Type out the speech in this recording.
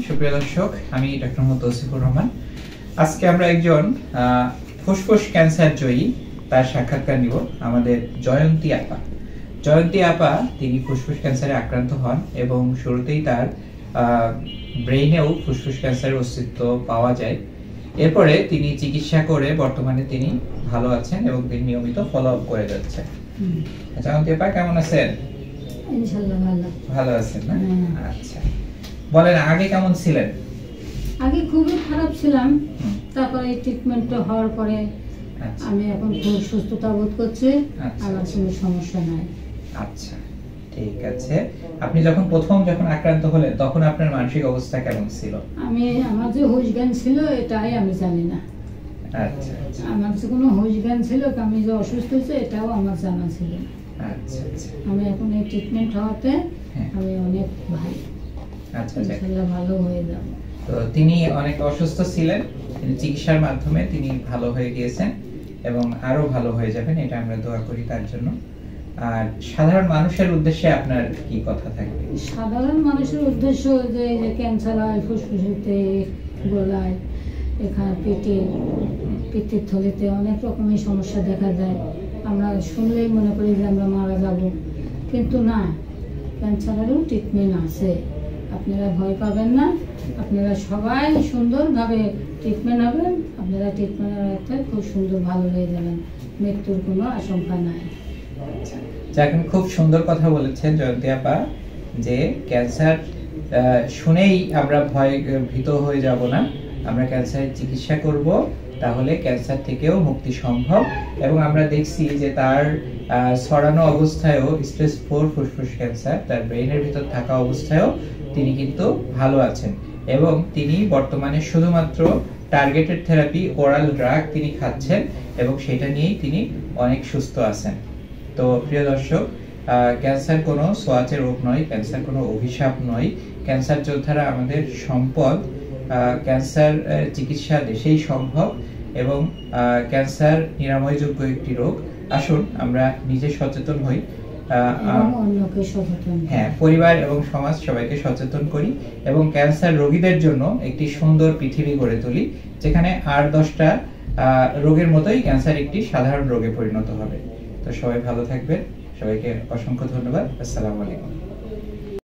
সুপ্রিয় দর্শক, আমি ডক্টর মোহাম্মদ তৌসিফুর রহমান। আজকে আমরা একজন ফুসফুস ক্যান্সার জয়ী তার সাক্ষাৎকার নিব। আমাদের জয়ন্তী আপা। জয়ন্তী আপা তিনি ফুসফুস ক্যান্সারে আক্রান্ত হন এবং শুরুতেই তার ব্রেইনেও ফুসফুস ক্যান্সারের অস্তিত্ব পাওয়া যায়। এরপরে তিনি চিকিৎসা করে বর্তমানে তিনি ভালো আছেন এবং তিনি নিয়মিত ফলো আপ করে যাচ্ছেন। জয়ন্তী আপা কেমন আছেন? ইনশাআল্লাহ ভালো। ভালো আছেন না? আচ্ছা, বলেন আগে কেমন ছিলেন? আগে খুবই খারাপ ছিলাম, তারপরে ট্রিটমেন্টটা হওয়ার পরে আমি এখন খুব সুস্থতা বোধ করছি, আমার কোনো সমস্যা নাই। আচ্ছা, ঠিক আছে। আপনি প্রথম যখন আক্রান্ত হলেন তখন আপনার মানসিক অবস্থা কেমন ছিল? আমার যে হুঁশ জ্ঞান ছিল এটাই আমি জানি না। আচ্ছা, আমার যে কোনো হুঁশ জ্ঞান ছিল, আমি যে অসুস্থ হয়েছে এটাও আমার জানা ছিল না। আচ্ছা আচ্ছা, আমি এখন এই ট্রিটমেন্ট হওয়াতে আমি অনেক ভালো। আচ্ছা, ইনশাআল্লাহ ভালো হয়ে যাব। তো তিনি অনেক অসুস্থ ছিলেন, তিনি চিকিৎসার মাধ্যমে তিনি ভালো হয়ে গিয়েছেন এবং আরো ভালো হয়ে যাবেন, এটা আমরা দোয়া করি তার জন্য। আর সাধারণ মানুষের উদ্দেশ্যে আপনার কি কথা থাকবে? সাধারণ মানুষের উদ্দেশ্য যে ক্যান্সার হয় ফুসফুসেতে, গলায়, এখানে পেটের থলিতে অনেক রকমের সমস্যা দেখা যায়। আমরা শুনলেই মনে করি যে আমরা মারা যাব, কিন্তু না, ক্যান্সারেরও ট্রিটমেন্ট আছে। আপনারা ভয় পাবেন না, আপনারা সবাই সুন্দরভাবে ট্রিটমেন্ট হবেন। আপনারা ট্রিটমেন্টের একটা খুব সুন্দর ভালো হয়ে যাবেন, মৃত্যুর কোনো আশঙ্কা নাই। এখন খুব সুন্দর কথা বলেছেন জয়ন্তী আপা, যে ক্যান্সার শুনেই আমরা ভীত হয়ে যাব না। আমরা ক্যান্সারের চিকিৎসা করব, তাহলে ক্যান্সার থেকেও মুক্তি সম্ভব। এবং আমরা দেখছি যে তার ছড়ানো অবস্থায়ও স্টেজ 4 ফুসফুস ক্যান্সার, তার ব্রেইনের ভিতর থাকা অবস্থায়ও তিনি কিন্তু ভালো আছেন এবং তিনি বর্তমানে শুধুমাত্র টার্গেটেড থেরাপি ওরাল ড্রাগ তিনি খাচ্ছেন এবং সেটা নিয়েই তিনি অনেক সুস্থ আছেন। তো প্রিয় দর্শক, ক্যান্সার কোনো সোয়াচের রোগ নয়, ক্যান্সার কোনো অভিশাপ নয়। ক্যান্সার যোদ্ধারা আমাদের সম্পদ। ক্যান্সার চিকিৎসা দেশেই সম্ভব এবং ক্যান্সার নিরাময়যোগ্য একটি রোগ। আসুন আমরা নিজে সচেতন হই, পরিবার এবং সমাজ সবাইকে সচেতন করি এবং ক্যান্সার রোগীদের জন্য একটি সুন্দর পৃথিবী গড়ে তুলি, যেখানে আর 10টা রোগের মতোই ক্যান্সার একটি সাধারণ রোগে পরিণত হবে। তো সবাই ভালো থাকবেন, সবাইকে অসংখ্য ধন্যবাদ। আসসালামু আলাইকুম।